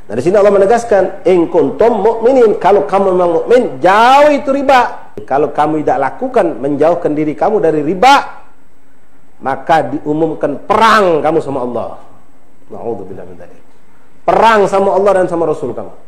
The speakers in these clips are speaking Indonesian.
Nah, di sini Allah menegaskan, in kuntum mu'minin, kalau kamu memang mukmin, jauh itu riba. Kalau kamu tidak lakukan, menjauhkan diri kamu dari riba, maka diumumkan perang kamu sama Allah. Na'udzubillah min dzalik. Perang sama Allah dan sama Rasul kamu.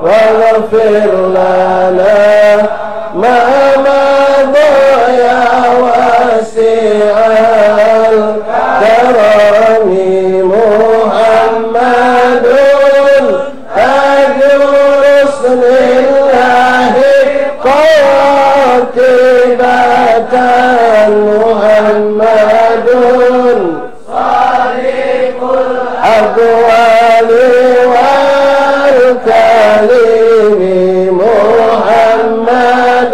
واغفر لنا ما مضى يا واسع الكرم محمد أجر رسل الله قاتبة محمد صادق الأقوال والكلم محمد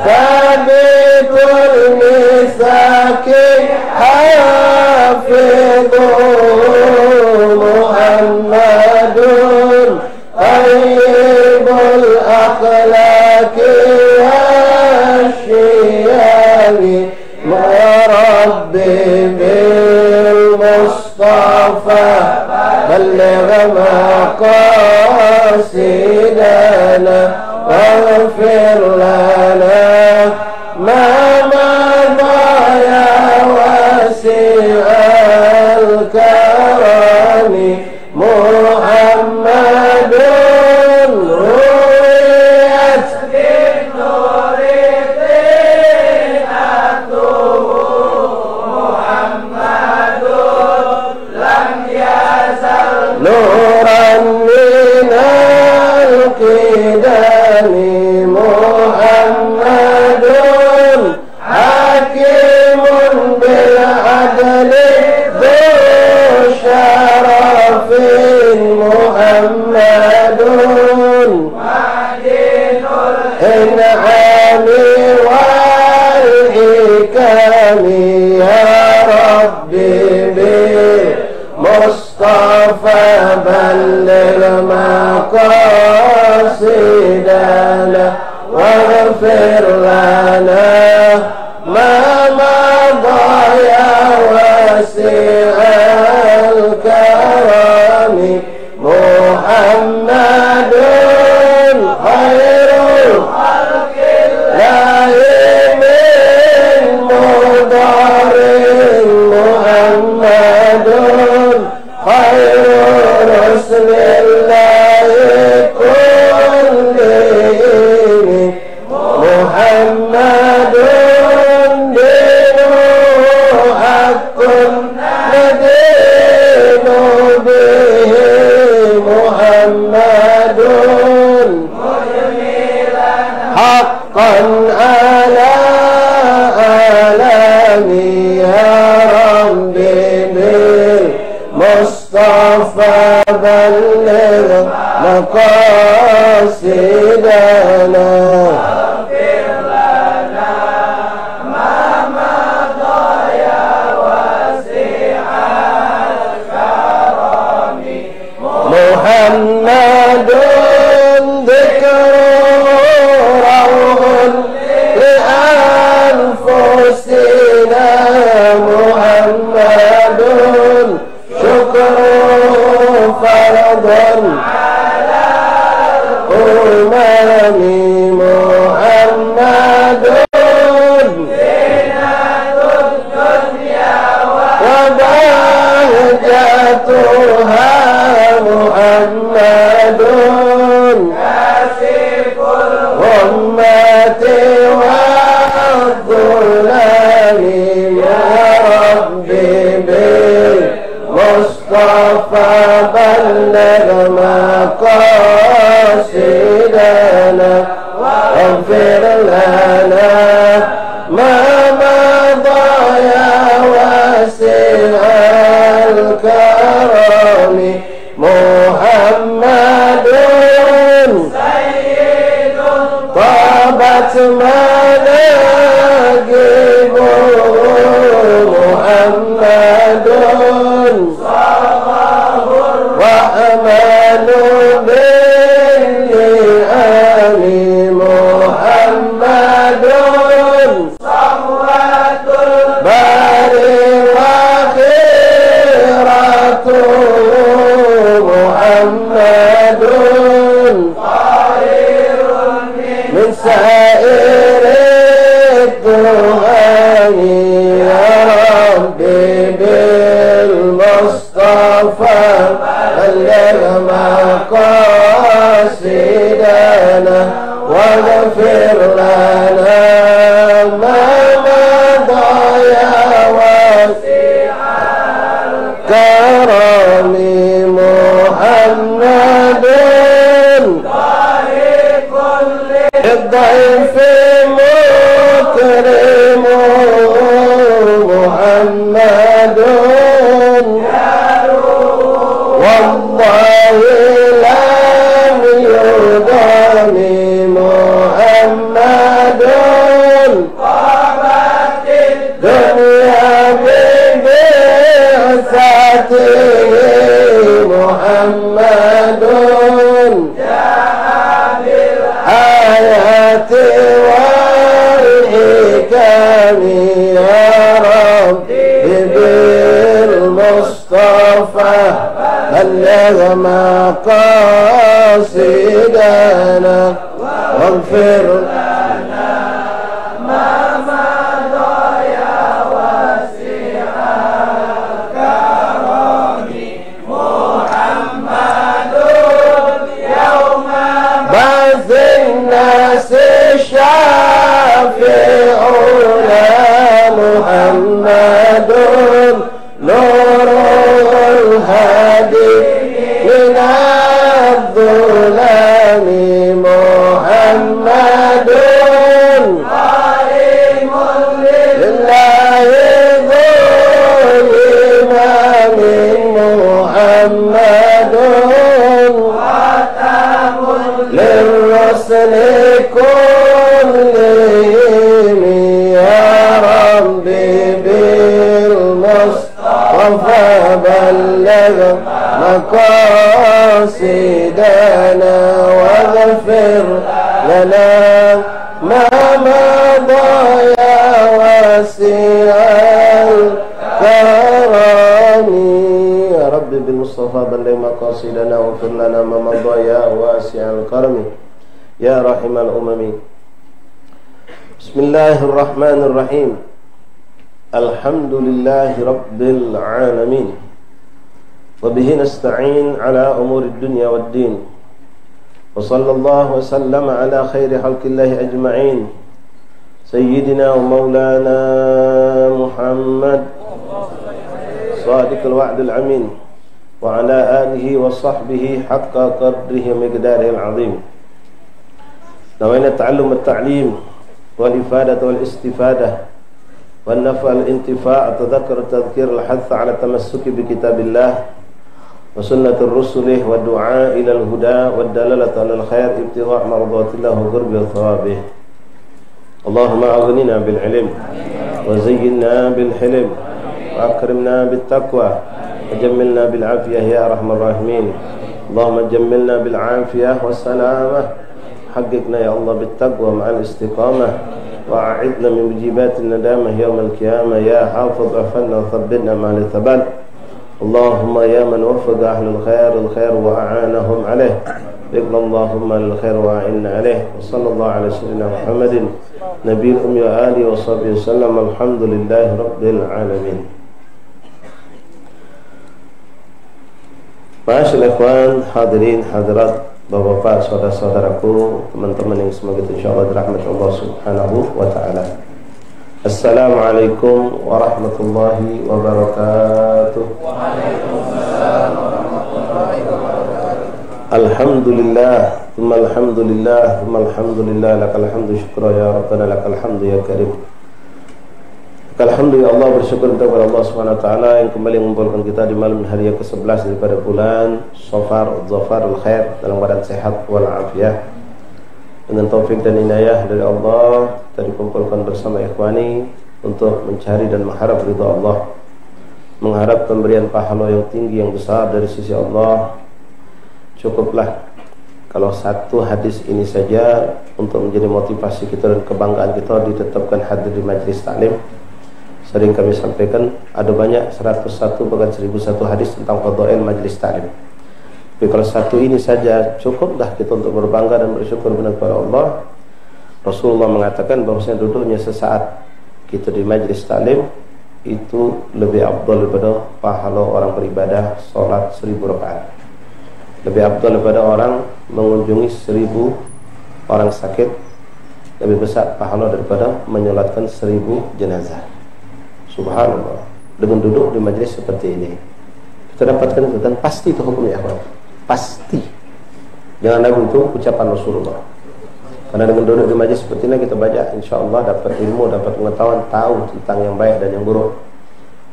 ثابت المساك حافظ محمد طيب الأخلاق والشيم مربي بالمصطفى بلغ مقاصدنا واغفر لنا ما مضى يا واسع الكرم محمد رويت بالنور طينته محمد لم يزل نورا من القدم محمد حكيم بالعدل ذو شرف محمد معدن الإنعام والحكم يا ربي بالمصطفى بلغ مقاصدنا واغفر لنا ما مضى يا واسع الكرم محمد خير الخلق الله من مضار محمد خير رسل الله مقاصدنا محمد ذكره روح لأنفسنا محمد شكره فرض على الأمم محمد زينة الدنيا وبهجتها محمد كاشف الغمة والظلام يا ربي بالمصطفى بلغ مقاصدنا واغفر لنا ما مضى يا واسع الكرم محمد سيد طابت مناقبه محمد صفاه الرحمن بالنعم محمد صفوة الباري وخيرته محمد خير من سائر الدهان يا ربي بالمصطفى بلغ مقاصدنا واغفر لنا ما مضى يا واسع الكرم محمد طريق للضيف مكرم محمد والله لم يضام محمد قامت الدنيا ببعثته محمد جاء بالآيات والحكم يا ربي بالمصطفى بلغ مقاصدنا واغفر لنا ما مضى يا واسع الكرم محمد يوم بعث الناس شافعنا محمد نور الهادي من الظلام محمد قائم لله ذو الإمام محمد ختم للرسل كلهم يا ربي بالمصطفى بلغ مقاصدنا واغفر لنا ما مضى يا واسع الكرم يا رب بالمصطفى بلغ مقاصدنا واغفر لنا ما مضى يا واسع الكرم يا رحم الأمم. بسم الله الرحمن الرحيم. الحمد لله رب العالمين وبه نستعين على أمور الدنيا والدين وصلى الله وسلم على خير خلق الله أجمعين سيدنا ومولانا محمد صادق الوعد الأمين وعلى آله وصحبه حق قدره ومقداره العظيم. نوينا التعلم والتعليم والإفادة والاستفادة والنفع الانتفاع التذكر التذكير الحث على التمسك بكتاب الله وسنة الرسل والدعاء إلى الهدى والدلالة على الخير ابتغاء مرضات الله وقرب ثوابه. اللهم أغننا بالعلم وزينا بالحلم وأكرمنا بالتقوى وجملنا بالعافية يا أرحم الراحمين. اللهم جملنا بالعافية والسلامة، حققنا يا الله بالتقوى مع الاستقامة، وأعدنا من مجيبات الندامة يوم القيامة. يا حافظ احفظنا وثبتنا مع الثبات. اللهم يا من وفق أهل الخير وأعانهم عليه، اقبل اللهم للخير وأعنا عليه. وصلى الله على سيدنا محمد نبي الأمي وآله وصحبه وسلم. الحمد لله رب العالمين. Masyaallah ikhwan, hadirin hadirat, bapak-bapak, saudara-saudaraku, teman-teman yang semoga insyaallah dirahmati Allah Subhanahu wa taala. Assalamualaikum warahmatullahi wabarakatuh. Waalaikumsalam warahmatullahi wabarakatuh. Alhamdulillah, thumma alhamdulillah, thumma alhamdulillah, lakal hamdu syukra ya rabbana, lakal hamdu ya karim. Alhamdulillah, Allah bersyukur kepada Allah Subhanahu wa taala yang kembali mengumpulkan kita di malam hari yang ke-11 daripada bulan Shafar, Dhafarul Khair, dalam keadaan sehat wal afiat. Dengan taufik dan inayah dari Allah, kita dikumpulkan bersama ikhwani untuk mencari dan mengharap ridha Allah, mengharap pemberian pahala yang tinggi yang besar dari sisi Allah. Cukuplah kalau satu hadis ini saja untuk menjadi motivasi kita dan kebanggaan kita ditetapkan hadir di majlis taklim. Sering kami sampaikan, ada banyak 101 bahkan 1001 hadis tentang fadail majlis taklim. Tapi kalau satu ini saja cukuplah kita untuk berbangga dan bersyukur benar kepada Allah. Rasulullah mengatakan bahwasanya duduknya sesaat kita di majlis taklim itu lebih afdal daripada pahala orang beribadah salat 1000 rakaat. Lebih afdal daripada orang mengunjungi 1000 orang sakit. Lebih besar pahala daripada menyolatkan 1000 jenazah. Subhanallah. Dengan duduk di majlis seperti ini kita dapatkan itu, dan pasti itu hukumnya ya, pasti. Jangan ragu, itu ucapan Rasulullah. Karena dengan duduk di majlis seperti ini kita baca, insyaallah dapat ilmu, dapat pengetahuan, tahu tentang yang baik dan yang buruk,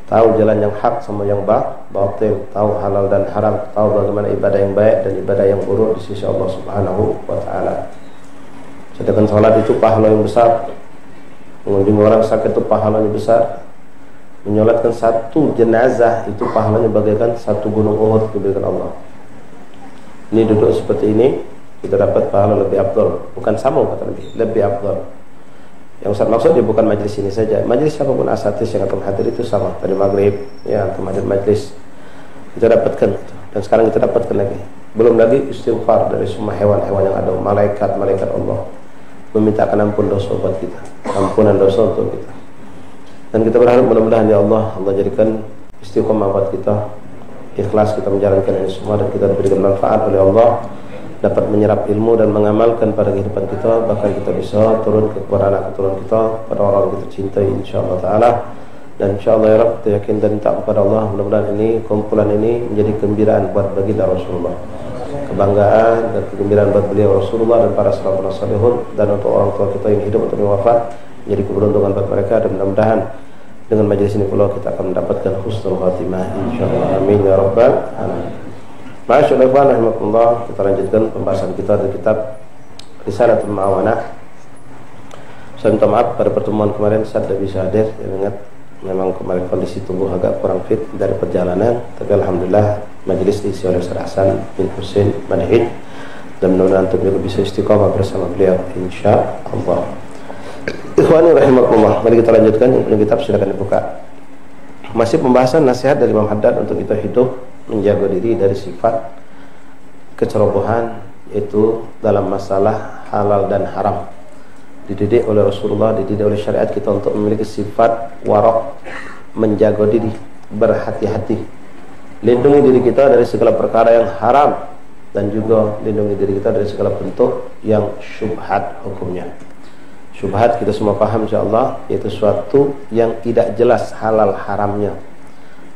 tahu jalan yang hak sama yang batil, tahu halal dan haram, tahu bagaimana ibadah yang baik dan ibadah yang buruk di sisi Allah Subhanahu wa taala. Sedangkan salat itu pahala yang besar, mengunjungi orang sakit itu pahalanya besar, menyolatkan satu jenazah itu pahalanya bagaikan satu gunung Uhud diberikan Allah. Ini duduk seperti ini kita dapat pahala lebih afdal, bukan sama kata lebih afdal. Yang Ustaz maksud dia bukan majlis ini saja, majlis siapapun asatis yang akan hadir itu sama. Tadi maghrib ya atau hadir majlis kita dapatkan, dan sekarang kita dapatkan lagi. Belum lagi istighfar dari semua hewan-hewan yang ada, malaikat Allah memintakan ampun dosa buat kita, ampunan dosa untuk kita. Dan kita berharap mudah-mudahan ya Allah jadikan istiqomah buat kita, ikhlas kita menjalankan ini semua, dan kita diberikan manfaat oleh Allah, dapat menyerap ilmu dan mengamalkan pada kehidupan kita, bahkan kita bisa turun kepada anak keturunan kita, pada orang yang kita cintai insyaallah taala. Dan insyaallah ya Rabb, kita yakin dan minta kepada Allah mudah-mudahan ini kumpulan ini menjadi kegembiraan buat baginda Rasulullah, kebanggaan dan kegembiraan buat beliau Rasulullah dan para sahabat salihun, dan untuk orang tua kita yang hidup atau yang wafat, jadi keberuntungan buat mereka. Dan mudah-mudahan dengan majelis ini pula kita akan mendapatkan husnul khatimah insyaallah. Amin ya rabbal alamin. Masyaallah rahimakumullah, kita lanjutkan pembahasan kita dari kitab Risalatul Ma'awanah. Saya minta maaf pada pertemuan kemarin saya tidak bisa hadir, ya, ingat memang kemarin kondisi tubuh agak kurang fit dari perjalanan, tapi alhamdulillah majelis diisi oleh Ustaz Hasan bin Husain Manhid, dan mudah-mudahan untuk juga bisa istiqamah bersama beliau insyaallah. Ikhwani rahimakumullah, mari kita lanjutkan yang punya kitab silakan dibuka. Masih pembahasan nasihat dari Imam Haddad untuk kita hidup menjaga diri dari sifat kecerobohan, yaitu dalam masalah halal dan haram. Dididik oleh Rasulullah, dididik oleh syariat kita untuk memiliki sifat warok, menjaga diri, berhati-hati, lindungi diri kita dari segala perkara yang haram, dan juga lindungi diri kita dari segala bentuk yang syubhat hukumnya. Syubhat kita semua paham insyaallah, yaitu suatu yang tidak jelas halal haramnya.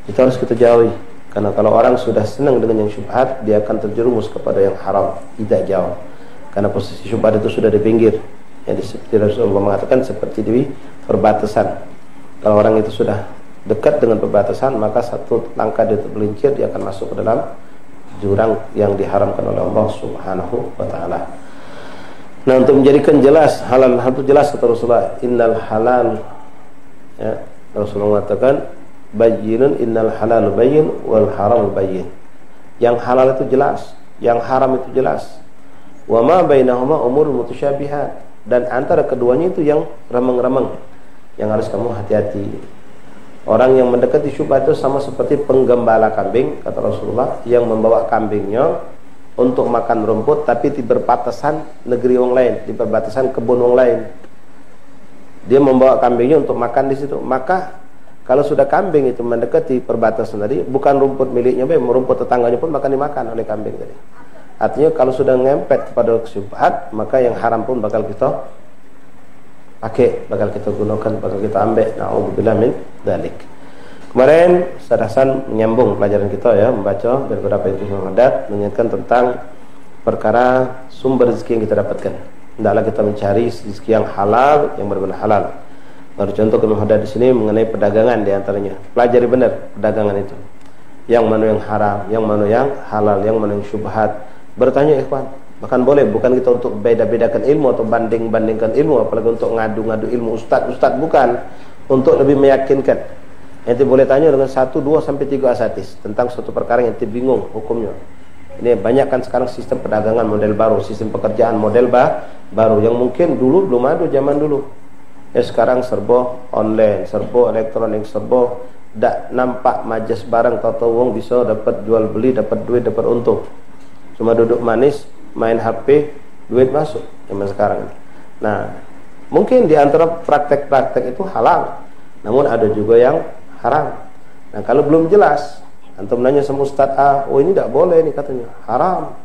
Itu harus kita jauhi, karena kalau orang sudah senang dengan yang syubhat, dia akan terjerumus kepada yang haram, tidak jauh. Karena posisi syubhat itu sudah di pinggir. Yang seperti Rasulullah mengatakan, seperti di perbatasan. Kalau orang itu sudah dekat dengan perbatasan, maka satu langkah dia tergelincir, dia akan masuk ke dalam jurang yang diharamkan oleh Allah Subhanahu wa taala. Nah, untuk menjadikan jelas halal itu jelas kata Rasulullah, innal halal, ya, Rasulullah mengatakan bayyinun, innal halal bayyin wal haram bayyin. Yang halal itu jelas, yang haram itu jelas. Wa ma bainahuma umur mutasyabihat, dan antara keduanya itu yang remeng-remeng, yang harus kamu hati-hati. Orang yang mendekati syubhat itu sama seperti penggembala kambing, kata Rasulullah, yang membawa kambingnya untuk makan rumput tapi di perbatasan negeri orang lain, di perbatasan kebun orang lain. Dia membawa kambingnya untuk makan di situ. Maka kalau sudah kambing itu mendekati perbatasan tadi, bukan rumput miliknya, rumput tetangganya pun dimakan oleh kambing tadi. Artinya kalau sudah ngempet kepada syubhat, maka yang haram pun bakal kita pakai, bakal kita gunakan, bakal kita ambil. Na'udzubillah min dzalik. Kemarin Ustaz Hasan menyambung pelajaran kita, ya, membaca dari beberapa itu yang ada, mengingatkan tentang perkara sumber rezeki yang kita dapatkan. Hendaklah kita mencari rezeki yang halal, yang benar-benar halal. Baru contoh kami ada di sini mengenai perdagangan di antaranya. Pelajari benar perdagangan itu. Yang mana yang haram, yang mana yang halal, yang mana yang syubhat. Bertanya ikhwan. Bahkan boleh, bukan kita untuk beda-bedakan ilmu atau banding-bandingkan ilmu, apalagi untuk ngadu-ngadu ilmu ustaz-ustaz, bukan. Untuk lebih meyakinkan. Ente boleh tanya dengan 1, 2 sampai 3 asatis tentang suatu perkara yang ente bingung hukumnya. Ini banyak kan sekarang sistem perdagangan model baru, sistem pekerjaan model baru yang mungkin dulu belum ada zaman dulu. Ya, sekarang serba online, serba elektronik, serba dak nampak majas barang, tahu wong bisa dapat jual beli, dapat duit, dapat untung. Cuma duduk manis, main HP, duit masuk zaman sekarang. Nah, mungkin di antara praktek-praktek itu halal, namun ada juga yang haram. Nah, kalau belum jelas, antum nanya sama Ustaz A, oh ini tidak boleh, ini katanya haram.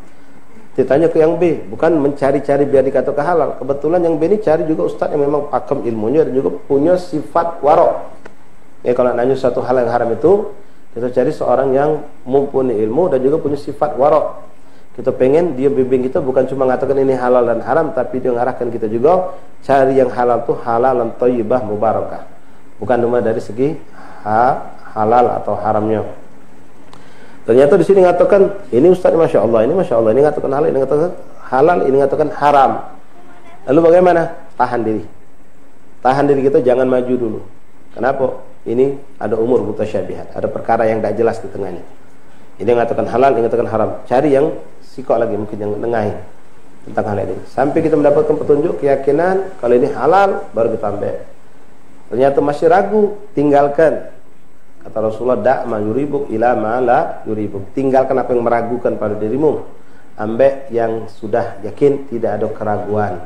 Ditanya ke yang B, bukan mencari-cari biar dikatakan halal. Kebetulan yang B ini cari juga Ustaz yang memang pakem ilmunya dan juga punya sifat warok. Ya, kalau nanya satu hal yang haram itu, kita cari seorang yang mumpuni ilmu dan juga punya sifat warok. Kita pengen dia bimbing kita, bukan cuma mengatakan ini halal dan haram, tapi dia mengarahkan kita juga cari yang halal itu halal dan thayyibah mubarakah. Bukan cuma dari segi halal atau haramnya. Ternyata di sini mengatakan ini Ustaz, masya Allah, ini masya Allah, ini mengatakan halal, ini mengatakan halal, ini mengatakan haram. Lalu bagaimana? Tahan diri. Tahan diri kita, jangan maju dulu. Kenapa? Ini ada umur mutasyabihat, ada perkara yang tidak jelas di tengahnya. Ini mengatakan halal, ini mengatakan haram. Cari yang sikok lagi, mungkin yang nengahi tentang hal ini. Sampai kita mendapatkan petunjuk, keyakinan kalau ini halal, baru kita ambil. Ternyata masih ragu, tinggalkan. Kata Rasulullah, da'ma yuribuk ila ma la yuribuk. Tinggalkan apa yang meragukan pada dirimu, ambil yang sudah yakin, tidak ada keraguan.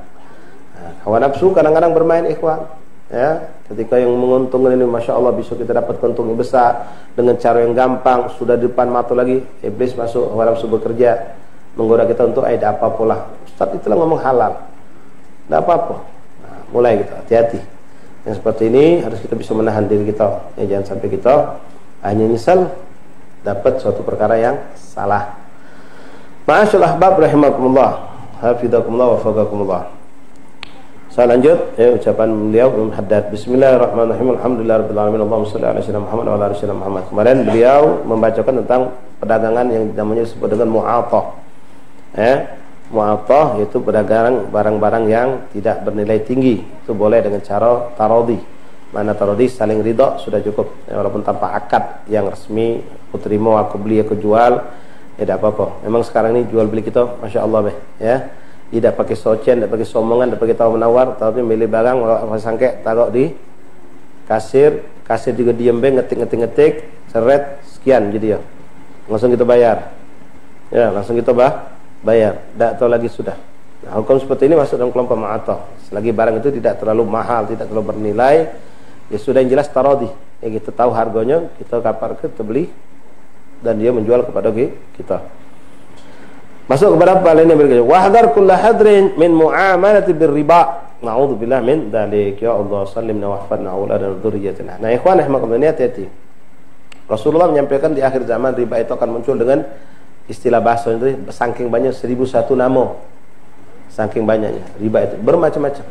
Nah, hawa nafsu kadang-kadang bermain ikhwan, ya. Ketika yang menguntungkan ini, masya Allah, bisa kita dapat untung yang besar dengan cara yang gampang, sudah di depan mata lagi, iblis masuk, hawa nafsu bekerja, menggoda kita untuk ada apa-apa lah. Ustaz itulah ngomong halal, tidak apa-apa. Nah, mulai kita hati-hati. Yang seperti ini harus kita bisa menahan diri kita, ya, jangan sampai kita hanya nyesal dapat suatu perkara yang salah. Ma'asyiral ahbab rahimakumullah, hafizakumullah wa faqakumullah. Saya lanjut, ya, ucapan beliau Ibnu Haddad. Bismillahirrahmanirrahim. Alhamdulillahirabbil alamin. Allahumma shalli ala sayyidina Muhammad wa ala ali sayyidina Muhammad. Kemarin beliau membacakan tentang perdagangan yang namanya disebut dengan mu'athah. Mu'athah yaitu perdagangan barang-barang yang tidak bernilai tinggi. Itu boleh dengan cara tarodhi. Mana tarodhi, saling ridha, sudah cukup, ya, walaupun tanpa akad yang resmi, aku terima, aku beli, aku jual, ya tidak apa-apa. Memang sekarang ini jual beli kita masya Allah, ya, tidak pakai socen, tidak pakai somongan, tidak pakai tawar menawar, tapi milih barang, sangke taruh di kasir juga diem, ngetik, seret, sekian, jadi ya langsung kita bayar, ya, langsung kita bayar, tidak tahu lagi sudah. Nah, hukum seperti ini masuk dalam kelompok mu'athah. Selagi barang itu tidak terlalu mahal, tidak terlalu bernilai, ya sudah yang jelas tarodhi, ya, kita tahu harganya, kita kapar, kita beli, dan dia menjual kepada kita. Masuk kepada apa lainnya berikutnya. Wahdar kulla hadrin min mu'amalati birriba. Na'udzubillah min dzalik. Ya Allah, sallimna wa hafadna auladana wa dzurriyyatina. Nah, ikhwan rahimakumullah, hati-hati. Rasulullah menyampaikan di akhir zaman riba itu akan muncul dengan istilah bahasa itu saking banyak 1001 nama. Saking banyaknya riba itu bermacam-macam.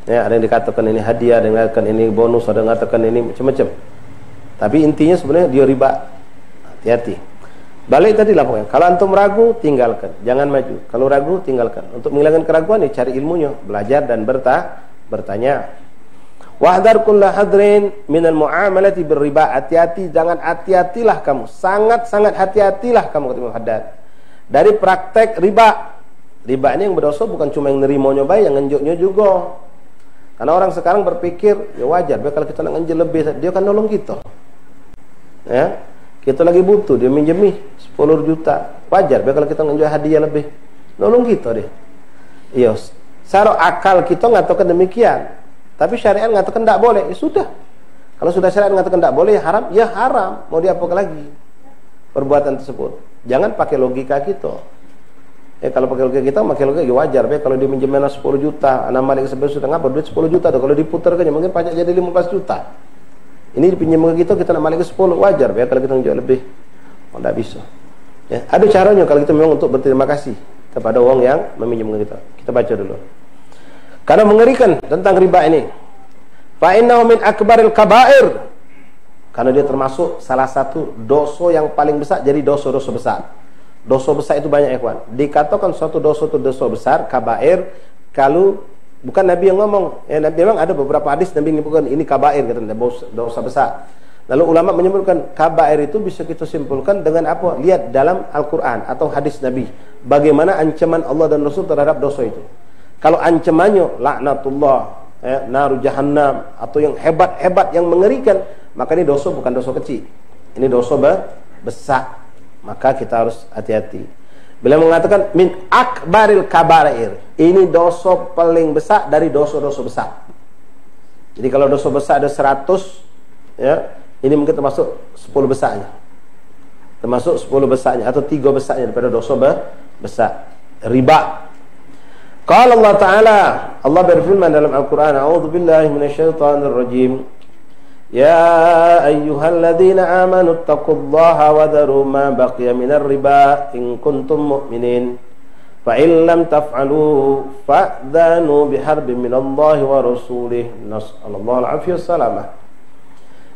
Ya, ada yang dikatakan ini hadiah, ada yang dikatakan ini bonus, ada yang dikatakan ini macam-macam. Tapi intinya sebenarnya dia riba. Hati-hati. Balik tadi lah pokoknya. Kalau antum ragu, tinggalkan, jangan maju. Kalau ragu, tinggalkan. Untuk menghilangkan keraguan, ya cari ilmunya, belajar dan bertanya. Wahdar kulla hadrin minal muamalati birriba. Hati-hati, jangan hati-hatilah kamu. Sangat-sangat hati-hatilah kamu, kata Imam Haddad, dari praktek riba. Riba ini yang berdosa bukan cuma yang nerimonya baik, yang ngenjoknya juga. Karena orang sekarang berpikir, ya wajar, kalau kita nak ngenjok lebih, dia akan nolong kita. Ya, kita lagi butuh, dia minjemi 10 juta. Wajar, kalau kita ngenjok hadiah lebih, nolong kita dia. Iya, secara akal kita ngatakan demikian. Tapi syariat mengatakan tidak boleh, ya sudah. Kalau sudah syariat mengatakan tidak boleh, ya haram. Mau diapakan lagi perbuatan tersebut? Jangan pakai logika kita. Kalau pakai logika kita, pakai logika ya wajar. Kalau dia minjemin 10 juta, anak malik sebesar sudah ngapa? Duit 10 juta. Kalau diputarkan, mungkin pajak jadi 15 juta. Ini dipinjam ke kita nak balik ke 10, wajar. Kalau kita jual lebih, tidak bisa. Ya, ada caranya kalau kita memang untuk berterima kasih kepada orang yang meminjam ke kita. Kita baca dulu. Karena mengerikan tentang riba ini. Fa innahu min akbaril kabair. Karena dia termasuk salah satu dosa yang paling besar, jadi dosa-dosa besar. Dosa besar itu banyak, ikhwan. Dikatakan suatu dosa itu dosa besar, kabair, kalau bukan Nabi yang ngomong. Nabi memang ada beberapa hadis Nabi menyebutkan ini kabair, katanya dosa besar. Lalu ulama menyebutkan kabair itu bisa kita simpulkan dengan apa? Lihat dalam Al-Qur'an atau hadis Nabi, bagaimana ancaman Allah dan Rasul terhadap dosa itu. Kalau ancamannya laknatullah, naru jahannam, atau yang hebat-hebat, yang mengerikan, maka ini dosa bukan dosa kecil. Ini dosa besar. Maka kita harus hati-hati. Beliau mengatakan min akbaril kabair. Ini dosa paling besar dari dosa-dosa besar. Jadi kalau dosa besar ada 100, ya, ini mungkin termasuk 10 besarnya. Termasuk 10 besarnya atau 3 besarnya daripada dosa besar. Riba. Qala Allah Ta'ala, Allah berfirman dalam Al-Quran, A'udzubillahi minasyaitonir rajim. Ya ayyuhalladzina amanu taqullaha wa dharu ma baqiya minar riba in kuntum mu'minin. Fa in lam taf'alu fa'dhanu biharbin minallahi wa rasulih. Nas'alullah al-'afiyah wassalamah.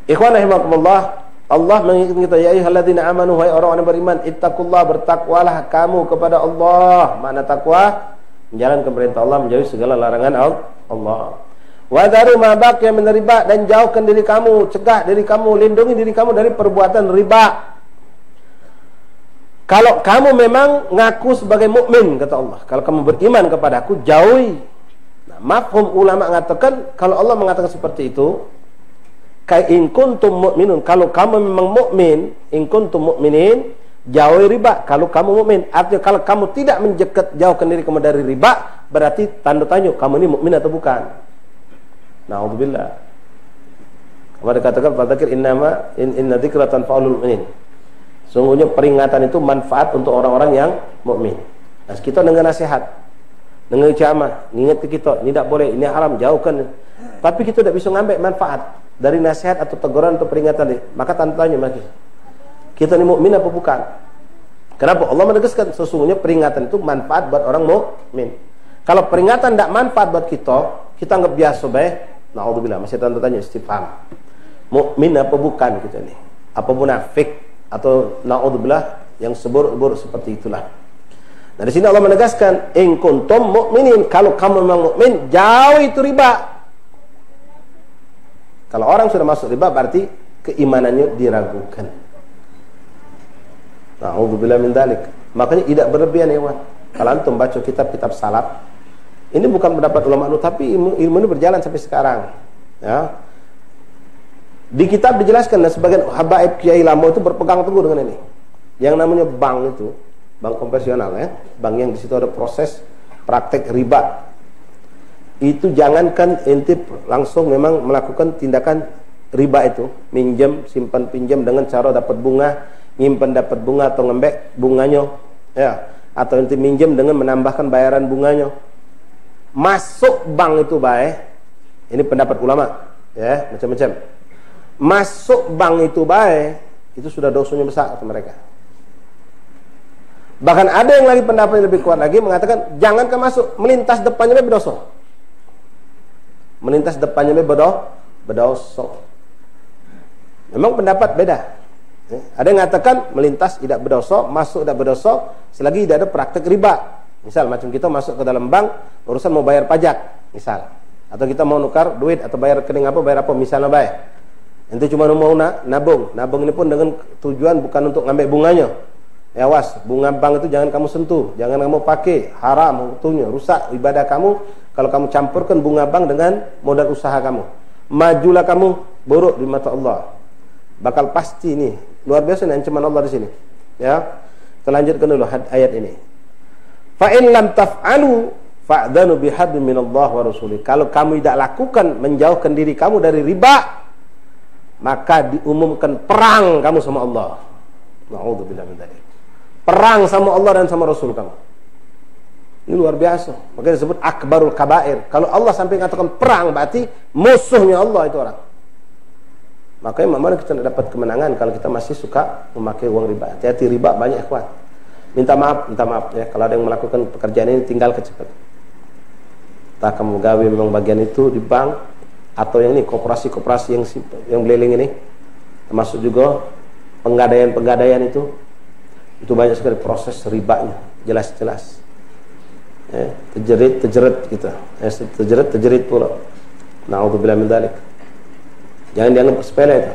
Ikhwan rahimakumullah, Allah mengingatkan kita, ya ayyuhalladzina amanu, wahai orang-orang yang beriman, ittaqullah, bertakwalah kamu kepada Allah. Makna takwa? Menjalankan perintah Allah, menjauhi segala larangan Allah. Wa dharu ma baqiya min riba, dan jauhkan diri kamu, cegah diri kamu, lindungi diri kamu dari perbuatan riba. Kalau kamu memang ngaku sebagai mukmin, kata Allah, kalau kamu beriman kepadaku, jauhi. Nah, mafhum ulama mengatakan, kalau Allah mengatakan seperti itu, in kuntum mu'minun, kalau kamu memang mukmin, in kuntum mu'minin, jauhi riba kalau kamu mukmin. Artinya kalau kamu tidak mendekat, jauhkan diri kamu dari riba, berarti tanda tanya kamu ini mukmin atau bukan. Na'udzubillah. Kemarin dikatakan fadzakir innama inna dzikra tanfa'ul mu'minin. Sungguhnya peringatan itu manfaat untuk orang-orang yang mukmin. Nah, kita dengan nasihat, dengan ceramah, ingat ke kita, ini tidak boleh, ini haram, jauhkan. Tapi kita tidak bisa ngambil manfaat dari nasihat atau teguran atau peringatan ini. Maka tanda tanya lagi, kita ini mukmin apa bukan? Kenapa? Allah menegaskan sesungguhnya peringatan itu manfaat buat orang mukmin. Kalau peringatan tidak manfaat buat kita anggap biasa baik. Na'udzubillah, masih tanda tanya istifham. Mukmin apa bukan kita ini? Apa munafik atau na'udzubillah yang seburuk-buruk seperti itulah. Nah, di sini Allah menegaskan, in kuntum mu'minin, kalau kamu memang mukmin, jauhi itu riba. Kalau orang sudah masuk riba berarti keimanannya diragukan. Na'udzubillah min dzalik. Makanya tidak berlebihan, ya kawan. Kalau antum baca kitab-kitab salaf, ini bukan pendapat ulama dulu, tapi ilmu ini berjalan sampai sekarang. Ya. Di kitab dijelaskan, dan sebagian habaib kiai lama itu berpegang teguh dengan ini. Yang namanya bank itu, bank konvensional, ya, bank yang di situ ada proses praktek riba. Itu jangankan ente langsung memang melakukan tindakan riba itu, minjam, simpan pinjam dengan cara dapat bunga, nyimpan dapat bunga atau ngembek bunganya, ya, atau ente minjam dengan menambahkan bayaran bunganya. Masuk bank itu baik, ini pendapat ulama, ya, macam-macam. Masuk bank itu baik, itu sudah dosanya besar kata mereka. Bahkan ada yang lagi pendapat yang lebih kuat lagi mengatakan jangankan masuk, melintas depannya lebih berdosa. Melintas depannya lebih berdosa. Memang pendapat beda. Ada yang mengatakan melintas tidak berdosa, masuk tidak berdosa selagi tidak ada praktek riba. Misal macam kita masuk ke dalam bank urusan mau bayar pajak, misal. Atau kita mau nukar duit atau bayar rekening apa, bayar apa, misalnya bayar. Ente cuma mau nabung. Nabung ini pun dengan tujuan bukan untuk ngambil bunganya. Ya awas, bunga bank itu jangan kamu sentuh, jangan kamu pakai, haram waktunya, rusak ibadah kamu kalau kamu campurkan bunga bank dengan modal usaha kamu. Majulah kamu buruk di mata Allah. Bakal pasti ini luar biasa nih ancaman Allah di sini. Ya. Kita lanjutkan dulu ayat ini. Fa in lam taf'alu fa'dhanu biharbin minallah wa rasulih. Kalau kamu tidak lakukan menjauhkan diri kamu dari riba, maka diumumkan perang kamu sama Allah. Na'udzubillah min dzalik. Perang sama Allah dan sama Rasul kamu. Ini luar biasa. Makanya disebut akbarul kabair. Kalau Allah sampai mengatakan perang, berarti musuhnya Allah itu orang. Makanya mana kita tidak dapat kemenangan kalau kita masih suka memakai uang riba. Hati-hati, riba banyak ikhwan. Minta maaf ya. Kalau ada yang melakukan pekerjaan ini tinggal cepat. Entah kamu gawe memang bagian itu di bank atau yang ini koperasi-koperasi yang beliling ini, termasuk juga penggadaian itu banyak sekali proses ribanya, jelas-jelas. Terjerit gitu. Terjerit pula. Na'udzubillah min dzalik. Jangan dianggap sepele itu.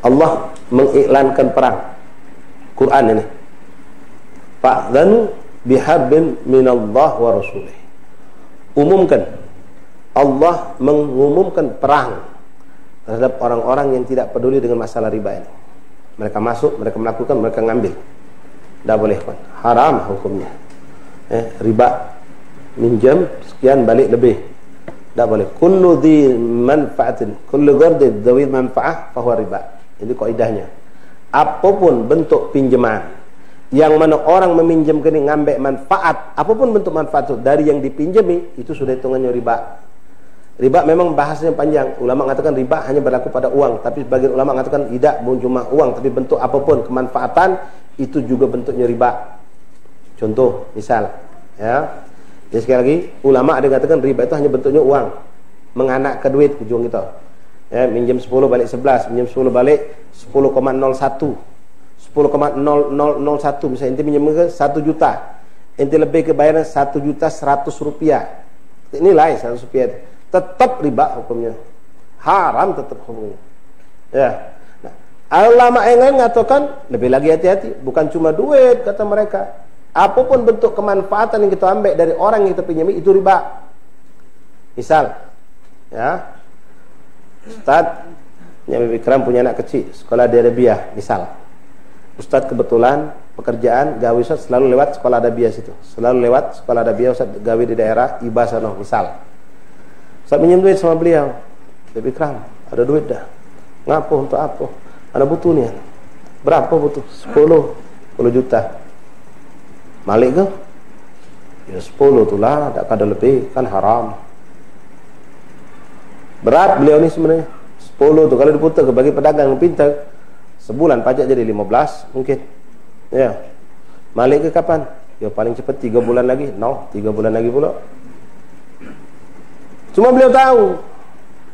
Allah mengiklankan perang. Quran ini. Fa'dhanu biharbin minallah wa rasulih. Umumkan. Allah mengumumkan perang terhadap orang-orang yang tidak peduli dengan masalah riba ini. Mereka masuk, mereka melakukan, mereka ngambil. Tidak boleh, kan? Haram hukumnya. Riba, minjam sekian balik lebih. Tidak boleh. Kullu dhi manfaatin, kullu ghardin dhi manfaah fahuwa riba. Ini kaidahnya. Apapun bentuk pinjaman yang mana orang meminjamkan ini ngambil manfaat, apapun bentuk manfaat itu dari yang dipinjami, itu sudah hitungannya riba. Riba memang bahasanya panjang. Ulama mengatakan riba hanya berlaku pada uang, tapi sebagian ulama mengatakan tidak, bukan cuma uang, tapi bentuk apapun kemanfaatan itu juga bentuknya riba. Contoh, misal, ya. Jadi sekali lagi, ulama ada yang mengatakan riba itu hanya bentuknya uang, menganak ke duit ujung gitu. Ya, minjem 10 balik 11, minjem 10 balik 10,01. 10,0001 misalnya ente minjem ke 1 juta. Ente lebih ke bayaran 1.100.000 rupiah. Nilai 100 rupiah itu. Tetap riba hukumnya, haram tetap hukumnya. Ya, nah, ulama yang lain mengatakan lebih lagi hati-hati, bukan cuma duit kata mereka, apapun bentuk kemanfaatan yang kita ambil dari orang yang kita pinjami itu riba. Misal, ya, Ustaz, Nyami Bikram punya anak kecil, sekolah di Arabia, misal, Ustaz kebetulan pekerjaan gawe Ustaz selalu lewat sekolah Arabia situ, selalu lewat sekolah Arabia Ustaz gawe di daerah Iba sana, misal. Saya minjem duit sama beliau. Lebih kram, ada duit dah. Ngapo untuk apa? Ada butuh nih. Berapa butuh? 10 juta. Malik ke? Ya 10 tu lah, tak ada lebih, kan haram. Berat beliau ni sebenarnya. 10 tu kalau diputar ke bagi pedagang yang pintar, sebulan pajak jadi 15 mungkin. Ya. Malik ke kapan? Ya paling cepat 3 bulan lagi. No, 3 bulan lagi pula. Cuma beliau tahu,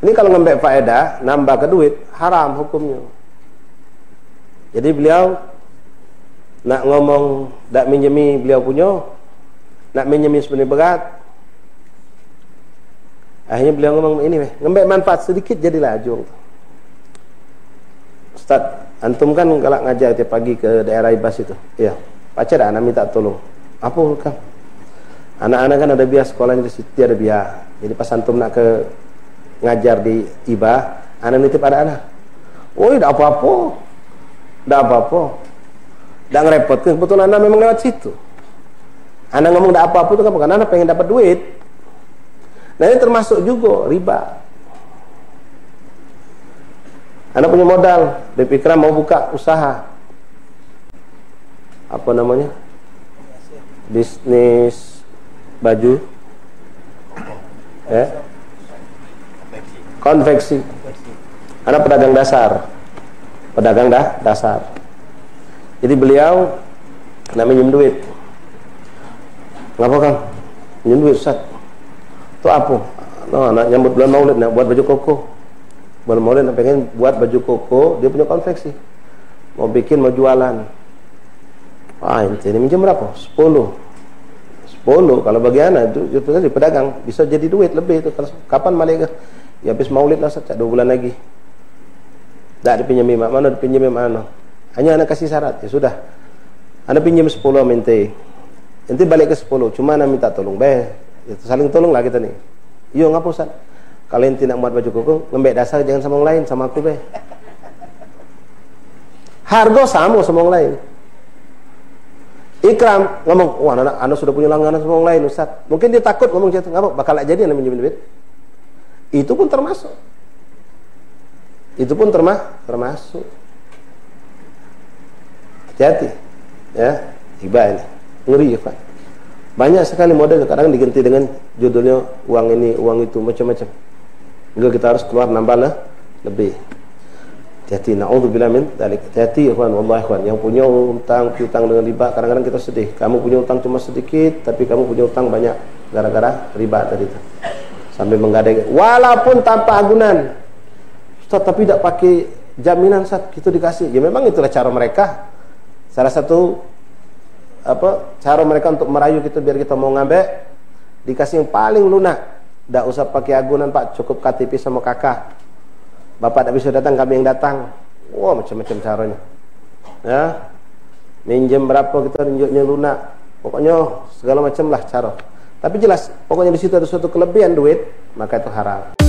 ini kalau ngambil faedah, nambah ke duit, haram hukumnya. Jadi beliau nak ngomong, nak minjemi beliau punya, nak minjemi sebenarnya berat. Akhirnya beliau ngomong ini, ngambil manfaat sedikit jadilah ajung. Ustaz, antum kan kalau ngajar tiap pagi ke daerah Ibas itu, ya, pacar anak minta tolong. Apa kan? Anak-anak kan ada biaya sekolahnya di situ, ada biaya. Jadi pas antum nak ke ngajar di Iba, anak nitip ada anak. Oh, tidak apa-apa. Tidak apa-apa. Tidak ngerepotkan, kebetulan anak memang lewat situ. Anak ngomong tidak apa-apa itu kan bukan anak pengen dapat duit. Nah ini termasuk juga riba. Anak punya modal, berpikiran mau buka usaha. Apa namanya? Bisnis baju. Konveksi. Ada pedagang dasar. Pedagang dasar. Jadi beliau nak minjem duit. Ngapa kan? Minjem duit Ustaz. Itu apa? No, nak nyambut bulan Maulid nak buat baju koko. Bulan Maulid nak pengen buat baju koko, dia punya konveksi. mau bikin, mau jualan. Wah, ini minjem berapa? 10 kalau bagi anak itu tadi pedagang bisa jadi duit lebih itu. Kapan balik? Ya habis Maulid lah, 2 bulan lagi. Tak dipinjami mak mana, dipinjami mana. Hanya anak kasih syarat, ya sudah. Anak pinjam 10 minta. Nanti balik ke 10, cuma anak minta tolong. Itu saling tolong lah kita nih. Yo ngapa Ustaz? Kalau ente nak muat baju koko, ngembek dasar jangan sama orang lain, sama aku be. Harga sama orang lain. Ikram ngomong, wah anak sudah punya langganan sama orang lain Ustaz. Mungkin dia takut ngomong gitu, ngapa? Bakal tak jadi anak minjem duit. Itu pun termasuk. Itu pun termasuk. Hati-hati. Ya, riba ini. Ngeri ya Pak. Banyak sekali model, kadang diganti dengan judulnya uang ini, uang itu, macam-macam. Juga kita harus keluar nambah lebih. Hati-hati, na'udzubillah min dzalik. Hati-hati ya kawan, wallahi kawan, yang punya utang piutang dengan riba, kadang-kadang kita sedih. Kamu punya utang cuma sedikit, tapi kamu punya utang banyak gara-gara riba tadi itu. Sampai menggadai, walaupun tanpa agunan. Ustaz, tapi tidak pakai jaminan Ustaz, itu dikasih. Ya memang itulah cara mereka. Salah satu cara mereka untuk merayu kita biar kita mau ngambil, dikasih yang paling lunak. Tidak usah pakai agunan Pak, cukup KTP sama kakak. Bapak tak bisa datang, kami yang datang. Wah, macam-macam caranya. Ya, minjem berapa kita tunjuknya lunak. Pokoknya segala macam lah cara. Tapi jelas, pokoknya di situ ada suatu kelebihan duit, maka itu haram.